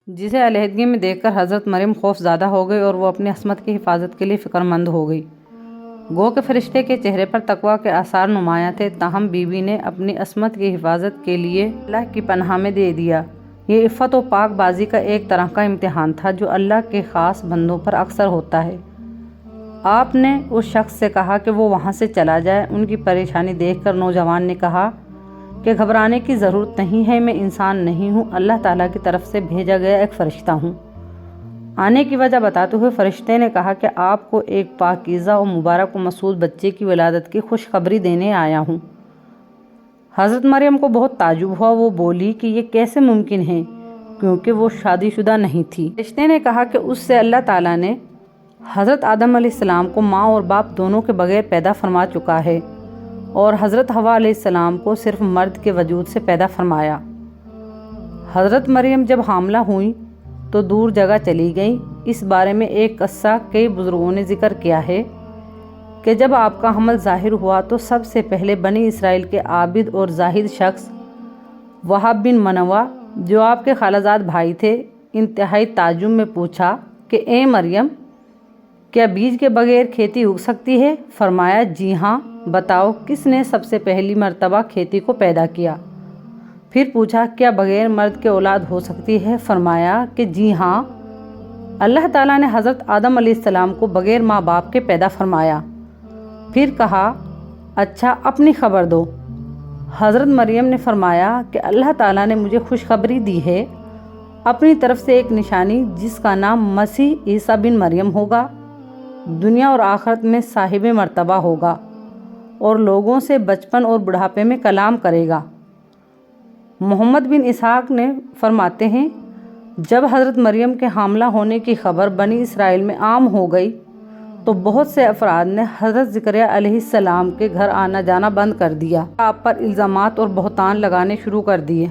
جسے علیحدگی میں دیکھ کر حضرت مریم خوف زدہ ہو گئی اور وہ اپنی عصمت کی حفاظت کے لیے فکر مند ہو گئی۔ گو کہ فرشتے کے چہرے پر تقویٰ کے آثار نمایاں تھے، تاہم بی بی نے اپنی عصمت کی حفاظت کے لیے اللہ کی پناہ میں دے دیا۔ یہ عفت و پاک بازی کا ایک طرح کا امتحان تھا جو اللہ کے خاص بندوں پر اکثر ہوتا ہے۔ آپ نے اس شخص سے کہا کہ وہ وہاں سے چلا جائے۔ ان کی پریشانی دیکھ کر نوجوان نے کہا کہ گھبرانے کی ضرورت نہیں ہے، میں انسان نہیں ہوں، اللہ تعالیٰ کی طرف سے بھیجا گیا ایک فرشتہ ہوں۔ آنے کی وجہ بتاتے ہوئے فرشتے نے کہا کہ آپ کو ایک پاکیزہ اور مبارک و مسعود بچے کی ولادت کی خوشخبری دینے آیا ہوں۔ حضرت مریم کو بہت تعجب ہوا، وہ بولی کہ یہ کیسے ممکن ہے کیونکہ وہ شادی شدہ نہیں تھی۔ فرشتے نے کہا کہ اس سے اللہ تعالیٰ نے حضرت آدم علیہ السلام کو ماں اور باپ دونوں کے بغیر پیدا فرما چکا ہے اور حضرت حوا علیہ السلام کو صرف مرد کے وجود سے پیدا فرمایا۔ حضرت مریم جب حاملہ ہوئیں تو دور جگہ چلی گئیں۔ اس بارے میں ایک قصہ کئی بزرگوں نے ذکر کیا ہے کہ جب آپ کا حمل ظاہر ہوا تو سب سے پہلے بنی اسرائیل کے عابد اور زاہد شخص وہب بن منوع جو آپ کے خالہ زاد بھائی تھے، انتہائی تعجب میں پوچھا کہ اے مریم، کیا بیج کے بغیر کھیتی اگ سکتی ہے؟ فرمایا جی ہاں، بتاؤ کس نے سب سے پہلی مرتبہ کھیتی کو پیدا کیا؟ پھر پوچھا کیا بغیر مرد کے اولاد ہو سکتی ہے؟ فرمایا کہ جی ہاں، اللہ تعالیٰ نے حضرت آدم علیہ السلام کو بغیر ماں باپ کے پیدا فرمایا۔ پھر کہا اچھا اپنی خبر دو۔ حضرت مریم نے فرمایا کہ اللہ تعالیٰ نے مجھے خوشخبری دی ہے اپنی طرف سے ایک نشانی جس کا نام مسیح عیسیٰ بن مریم ہوگا، دنیا اور آخرت میں صاحب مرتبہ ہوگا اور لوگوں سے بچپن اور بڑھاپے میں کلام کرے گا۔ محمد بن اسحاق نے فرماتے ہیں جب حضرت مریم کے حاملہ ہونے کی خبر بنی اسرائیل میں عام ہو گئی تو بہت سے افراد نے حضرت زکریا علیہ السلام کے گھر آنا جانا بند کر دیا، آپ پر الزامات اور بہتان لگانے شروع کر دیے۔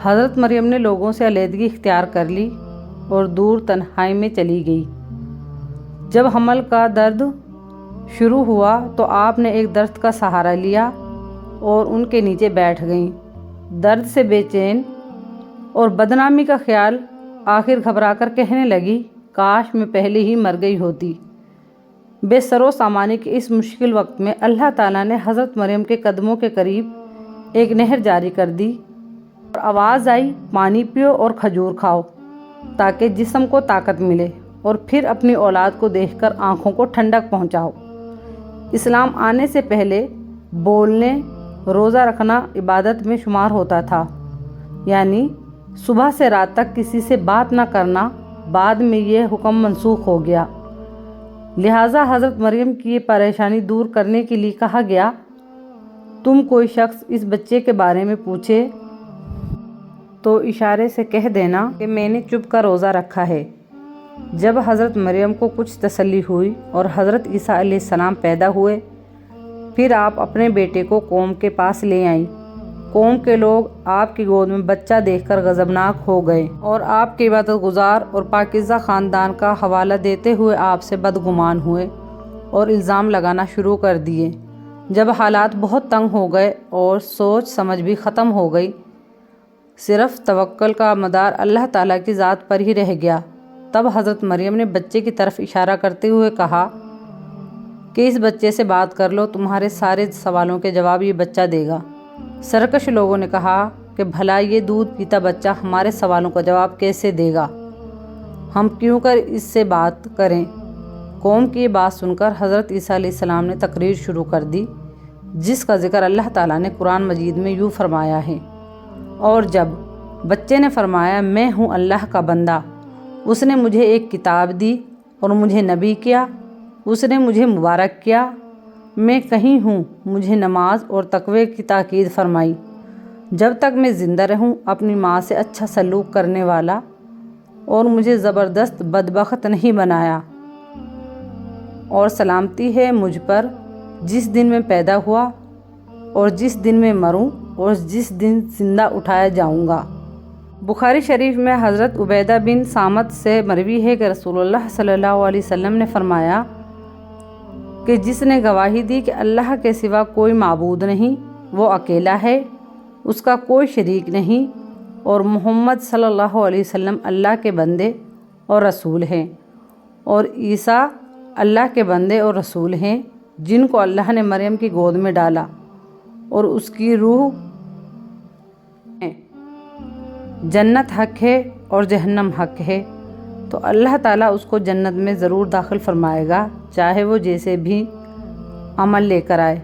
حضرت مریم نے لوگوں سے علیحدگی اختیار کر لی اور دور تنہائی میں چلی گئی۔ جب حمل کا درد شروع ہوا تو آپ نے ایک درخت کا سہارا لیا اور ان کے نیچے بیٹھ گئیں۔ درد سے بے چین اور بدنامی کا خیال آخر گھبرا کر کہنے لگی کاش میں پہلے ہی مر گئی ہوتی۔ بے سر و سامانی کے اس مشکل وقت میں اللہ تعالیٰ نے حضرت مریم کے قدموں کے قریب ایک نہر جاری کر دی اور آواز آئی پانی پیو اور کھجور کھاؤ تاکہ جسم کو طاقت ملے اور پھر اپنی اولاد کو دیکھ کر آنکھوں کو ٹھنڈک پہنچاؤ۔ اسلام آنے سے پہلے بولنے، روزہ رکھنا عبادت میں شمار ہوتا تھا، یعنی صبح سے رات تک کسی سے بات نہ کرنا۔ بعد میں یہ حکم منسوخ ہو گیا، لہٰذا حضرت مریم کی یہ پریشانی دور کرنے کے لیے کہا گیا تم کوئی شخص اس بچے کے بارے میں پوچھے تو اشارے سے کہہ دینا کہ میں نے چپ کا روزہ رکھا ہے۔ جب حضرت مریم کو کچھ تسلی ہوئی اور حضرت عیسیٰ علیہ السلام پیدا ہوئے، پھر آپ اپنے بیٹے کو قوم کے پاس لے آئیں۔ قوم کے لوگ آپ کی گود میں بچہ دیکھ کر غضبناک ہو گئے اور آپ کے عبادت گزار اور پاکیزہ خاندان کا حوالہ دیتے ہوئے آپ سے بدگمان ہوئے اور الزام لگانا شروع کر دیے۔ جب حالات بہت تنگ ہو گئے اور سوچ سمجھ بھی ختم ہو گئی، صرف توکل کا مدار اللہ تعالیٰ کی ذات پر ہی رہ گیا، تب حضرت مریم نے بچے کی طرف اشارہ کرتے ہوئے کہا کہ اس بچے سے بات کر لو، تمہارے سارے سوالوں کے جواب یہ بچہ دے گا۔ سرکش لوگوں نے کہا کہ بھلا یہ دودھ پیتا بچہ ہمارے سوالوں کا جواب کیسے دے گا؟ ہم کیوں کر اس سے بات کریں؟ قوم کی یہ بات سن کر حضرت عیسیٰ علیہ السلام نے تقریر شروع کر دی جس کا ذکر اللہ تعالیٰ نے قرآن مجید میں یوں فرمایا ہے، اور جب بچے نے فرمایا میں ہوں اللہ کا بندہ، اس نے مجھے ایک کتاب دی اور مجھے نبی کیا، اس نے مجھے مبارک کیا، میں کہیں ہوں مجھے نماز اور تقوی کی تاکید فرمائی، جب تک میں زندہ رہوں اپنی ماں سے اچھا سلوک کرنے والا، اور مجھے زبردست بدبخت نہیں بنایا، اور سلامتی ہے مجھ پر جس دن میں پیدا ہوا اور جس دن میں مروں اور جس دن زندہ اٹھایا جاؤں گا۔ بخاری شریف میں حضرت عبیدہ بن صامت سے مروی ہے کہ رسول اللہ صلی اللہ علیہ وسلم نے فرمایا کہ جس نے گواہی دی کہ اللہ کے سوا کوئی معبود نہیں، وہ اکیلا ہے، اس کا کوئی شریک نہیں، اور محمد صلی اللہ علیہ وسلم اللہ کے بندے اور رسول ہیں، اور عیسیٰ اللہ کے بندے اور رسول ہیں جن کو اللہ نے مریم کی گود میں ڈالا اور اس کی روح ہے۔ جنت حق ہے اور جہنم حق ہے، تو اللہ تعالیٰ اس کو جنت میں ضرور داخل فرمائے گا، چاہے وہ جیسے بھی عمل لے کر آئے۔